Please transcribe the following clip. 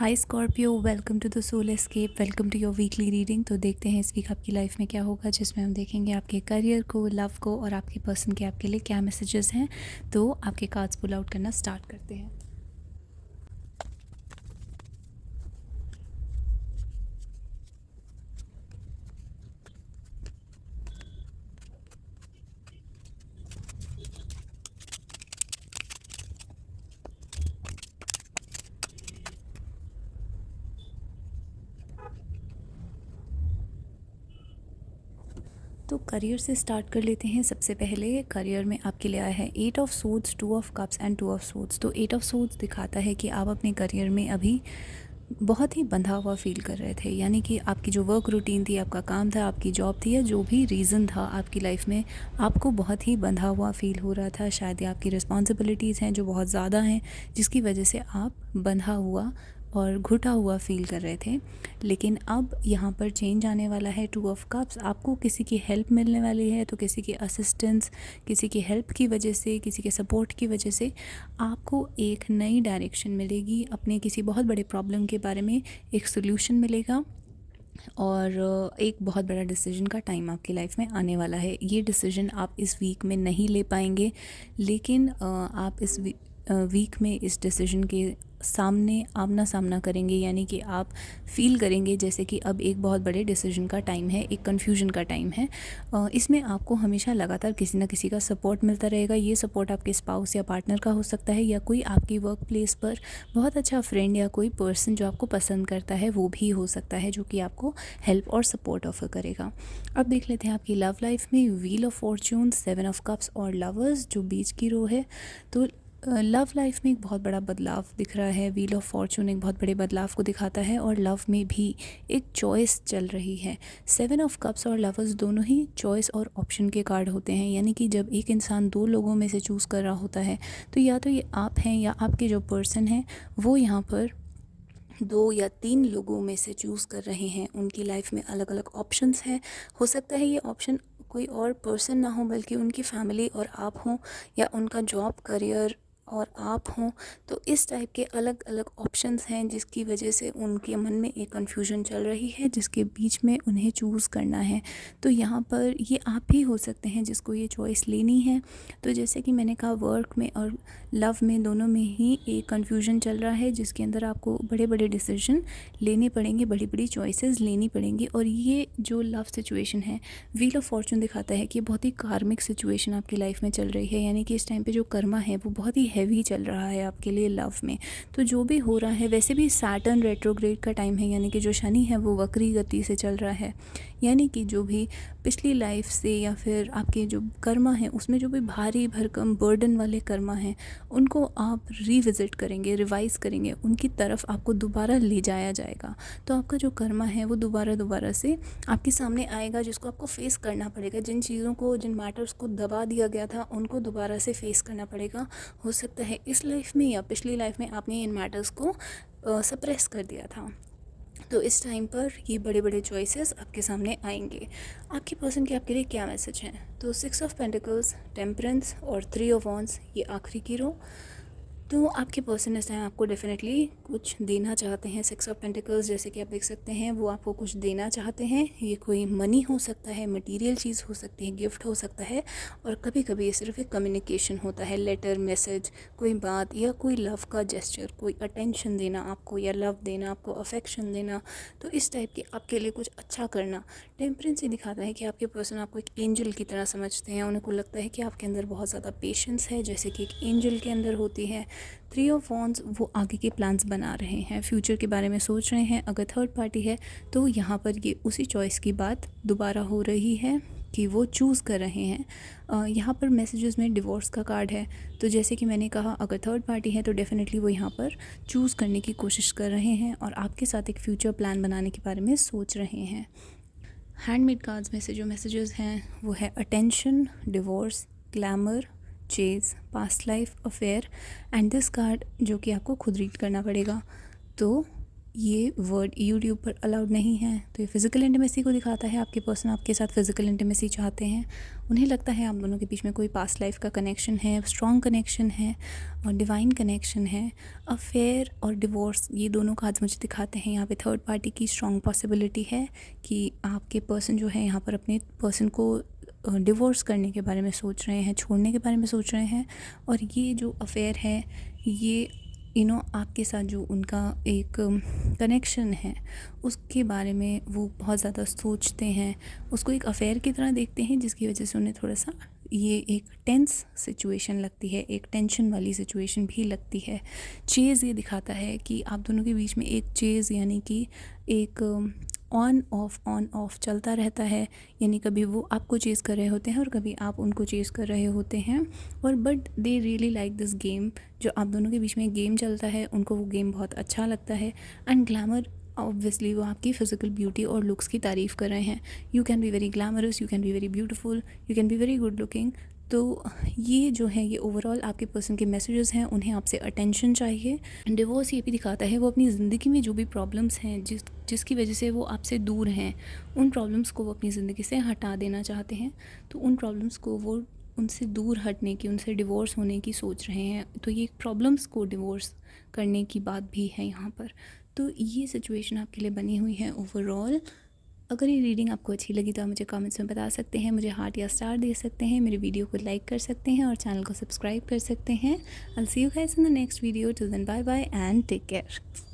Hi Scorpio, welcome to the Soul Escape. Welcome to your weekly reading. तो देखते हैं इस वीक आपकी लाइफ में क्या होगा, जिसमें हम देखेंगे आपके करियर को, लव को और आपके पर्सन के आपके लिए क्या मैसेजेस हैं। तो आपके कार्ड्स पुल आउट करना स्टार्ट करते हैं। तो करियर से स्टार्ट कर लेते हैं। सबसे पहले करियर में आपके लिए आया है 8 of swords, 2 of cups and 2 of swords. तो 8 ऑफ सोर्ड्स दिखाता है कि आप अपने करियर में अभी बहुत ही बंधा हुआ फील कर रहे थे, यानी कि आपकी जो वर्क रूटीन थी, आपका काम था, आपकी जॉब थी, या जो भी रीज़न था आपकी लाइफ में, आपको बहुत ही बंधा हुआ फील हो रहा था। शायद ये आपकी रिस्पॉन्सिबिलिटीज़ हैं जो बहुत ज़्यादा हैं, जिसकी वजह से आप बंधा हुआ और घुटा हुआ फील कर रहे थे। लेकिन अब यहाँ पर चेंज आने वाला है। 2 ऑफ कप्स, आपको किसी की हेल्प मिलने वाली है। तो किसी की असिस्टेंस, किसी की हेल्प की वजह से, किसी के सपोर्ट की वजह से आपको एक नई डायरेक्शन मिलेगी। अपने किसी बहुत बड़े प्रॉब्लम के बारे में एक सोल्यूशन मिलेगा और एक बहुत बड़ा डिसीजन का टाइम आपकी लाइफ में आने वाला है। ये डिसीजन आप इस वीक में नहीं ले पाएंगे, लेकिन आप इस वीक में इस डिसीजन के सामने आमना सामना करेंगे, यानी कि आप फील करेंगे जैसे कि अब एक बहुत बड़े डिसीजन का टाइम है, एक कन्फ्यूजन का टाइम है। इसमें आपको हमेशा लगातार किसी ना किसी का सपोर्ट मिलता रहेगा। ये सपोर्ट आपके स्पाउस या पार्टनर का हो सकता है, या कोई आपकी वर्क प्लेस पर बहुत अच्छा फ्रेंड या कोई पर्सन जो आपको पसंद करता है वो भी हो सकता है, जो कि आपको हेल्प और सपोर्ट ऑफर करेगा। अब देख लेते हैं आपकी लव लाइफ में। Wheel of Fortune, 7 of cups और लवर्स जो बीच की रो है। तो लव लाइफ में एक बहुत बड़ा बदलाव दिख रहा है। व्हील ऑफ फॉर्च्यून एक बहुत बड़े बदलाव को दिखाता है, और लव में भी एक चॉइस चल रही है। 7 ऑफ कप्स और लवर्स दोनों ही चॉइस और ऑप्शन के कार्ड होते हैं, यानी कि जब एक इंसान दो लोगों में से चूज़ कर रहा होता है, तो या तो ये आप हैं या आपके जो पर्सन हैं वो यहाँ पर 2 या 3 लोगों में से चूज़ कर रहे हैं। उनकी लाइफ में अलग अलग ऑप्शंस हैं। हो सकता है ये ऑप्शन कोई और पर्सन ना हो, बल्कि उनकी फैमिली और आप हों, या उनका जॉब करियर और आप हों। तो इस टाइप के अलग अलग ऑप्शंस हैं, जिसकी वजह से उनके मन में एक कन्फ्यूजन चल रही है, जिसके बीच में उन्हें चूज़ करना है। तो यहाँ पर ये आप ही हो सकते हैं जिसको ये चॉइस लेनी है। तो जैसे कि मैंने कहा, वर्क में और लव में दोनों में ही एक कन्फ्यूजन चल रहा है, जिसके अंदर आपको बड़े बड़े डिसीजन लेने पड़ेंगे, बड़ी बड़ी चॉइसेस लेनी पड़ेंगी। और ये जो लव सिचुएशन है, व्हील ऑफ फॉर्चून दिखाता है कि बहुत ही कार्मिक सिचुएशन आपकी लाइफ में चल रही है, यानी कि इस टाइम पे जो कर्मा है वो बहुत ही हैवी चल रहा है आपके लिए लव में। तो जो भी हो रहा है, वैसे भी सैटर्न रेट्रोग्रेड का टाइम है, यानी कि जो शनि है वो वक्री गति से चल रहा है, यानी कि जो भी पिछली लाइफ से या फिर आपके जो कर्मा है उसमें जो भी भारी भरकम बर्डन वाले कर्मा हैं, उनको आप रिविज़िट करेंगे, रिवाइज़ करेंगे, उनकी तरफ आपको दोबारा ले जाया जाएगा। तो आपका जो कर्मा है वो दोबारा से आपके सामने आएगा, जिसको आपको फेस करना पड़ेगा। जिन चीज़ों को, जिन मैटर्स को दबा दिया गया था, उनको दोबारा से फेस करना पड़ेगा। हो सकता है इस लाइफ में या पिछली लाइफ में आपने इन मैटर्स को सप्रेस कर दिया था। तो इस टाइम पर ये बड़े बड़े चॉइसेस आपके सामने आएंगे। आपके पर्सन के आपके लिए क्या मैसेज हैं? तो 6 ऑफ पेंटिकल्स, टेम्परेंस और 3 ऑफ वॉन्ड्स, ये आखिरी की रो। तो आपके पर्सन इस टाइम आपको डेफिनेटली कुछ देना चाहते हैं। 6 ऑफ पेंटिकल्स, जैसे कि आप देख सकते हैं, वो आपको कुछ देना चाहते हैं। ये कोई मनी हो सकता है, मटेरियल चीज़ हो सकती है, गिफ्ट हो सकता है, और कभी कभी ये सिर्फ एक कम्युनिकेशन होता है, लेटर, मैसेज, कोई बात, या कोई लव का जेस्चर, कोई अटेंशन देना आपको, या लव देना आपको, अफेक्शन देना। तो इस टाइप के आपके लिए कुछ अच्छा करना। टेम्परेंस ये दिखाता है कि आपके पर्सन आपको एक एंजल की तरह समझते हैं। उनको लगता है कि आपके अंदर बहुत ज़्यादा पेशेंस है, जैसे कि एक एंजल के अंदर होती है। 3 ऑफ वॉन्ड्स, वो आगे के प्लान्स बना रहे हैं, फ्यूचर के बारे में सोच रहे हैं। अगर थर्ड पार्टी है तो यहाँ पर ये उसी चॉइस की बात दोबारा हो रही है कि वो चूज़ कर रहे हैं। यहाँ पर मैसेजेस में डिवोर्स का कार्ड है। तो जैसे कि मैंने कहा, अगर थर्ड पार्टी है तो डेफिनेटली वो यहाँ पर चूज़ करने की कोशिश कर रहे हैं और आपके साथ एक फ्यूचर प्लान बनाने के बारे में सोच रहे हैं। हैंडमेड कार्ड्स में से जो मैसेजेस हैं वो है attention, divorce, glamour, chase, past life, affair and this card, जो कि आपको खुद रीड करना पड़ेगा। तो ये वर्ड यूट्यूब पर अलाउड नहीं है। तो ये फ़िज़िकल इंटीमेसी को दिखाता है, आपके पर्सन आपके साथ फ़िज़िकल इंटीमेसी चाहते हैं, उन्हें लगता है आप दोनों के बीच में कोई पास्ट लाइफ का कनेक्शन है, स्ट्रॉन्ग कनेक्शन है और डिवाइन कनेक्शन है। अफेयर और डिवोर्स ये दोनों कार्ड्स मुझे दिखाते हैं। यहाँ पे थर्ड पार्टी की स्ट्रॉन्ग पॉसिबिलिटी है कि आपके पर्सन जो है यहाँ पर अपने पर्सन को डिवोर्स करने के बारे में सोच रहे हैं, छोड़ने के बारे में सोच रहे हैं। और ये जो अफेयर है ये आपके साथ जो उनका एक कनेक्शन है उसके बारे में वो बहुत ज़्यादा सोचते हैं, उसको एक अफेयर की तरह देखते हैं, जिसकी वजह से उन्हें थोड़ा सा ये एक टेंस सिचुएशन लगती है, एक टेंशन वाली सिचुएशन भी लगती है। चेज़ ये दिखाता है कि आप दोनों के बीच में एक चेज़ यानी कि एक ऑन ऑफ चलता रहता है। यानी कभी वो आपको चेज़ कर रहे होते हैं और कभी आप उनको चेज़ कर रहे होते हैं। और but they really like this game, जो आप दोनों के बीच में एक गेम चलता है, उनको वो गेम बहुत अच्छा लगता है। एंड ग्लैमर, ऑब्वियसली वो आपकी फ़िज़िकल ब्यूटी और लुक्स की तारीफ़ कर रहे हैं। You can be very glamorous, you can be very beautiful, you can be very good looking. तो ये जो है ये ओवरऑल आपके पर्सन के मैसेजेस हैं, उन्हें आपसे अटेंशन चाहिए। डिवोर्स ये भी दिखाता है वो अपनी ज़िंदगी में जो भी प्रॉब्लम्स हैं जिसकी वजह से वो आपसे दूर हैं, उन प्रॉब्लम्स को वो अपनी ज़िंदगी से हटा देना चाहते हैं। तो उन प्रॉब्लम्स को वो उनसे दूर हटने की, उनसे डिवोर्स होने की सोच रहे हैं। तो ये प्रॉब्लम्स को डिवोर्स करने की बात भी है यहाँ पर। तो ये सिचुएशन आपके लिए बनी हुई है ओवरऑल। अगर ये रीडिंग आपको अच्छी लगी तो आप मुझे कमेंट्स में बता सकते हैं, मुझे हार्ट या स्टार दे सकते हैं, मेरे वीडियो को लाइक कर सकते हैं और चैनल को सब्सक्राइब कर सकते हैं। I will see you guys in the next video. Till then bye bye and take care.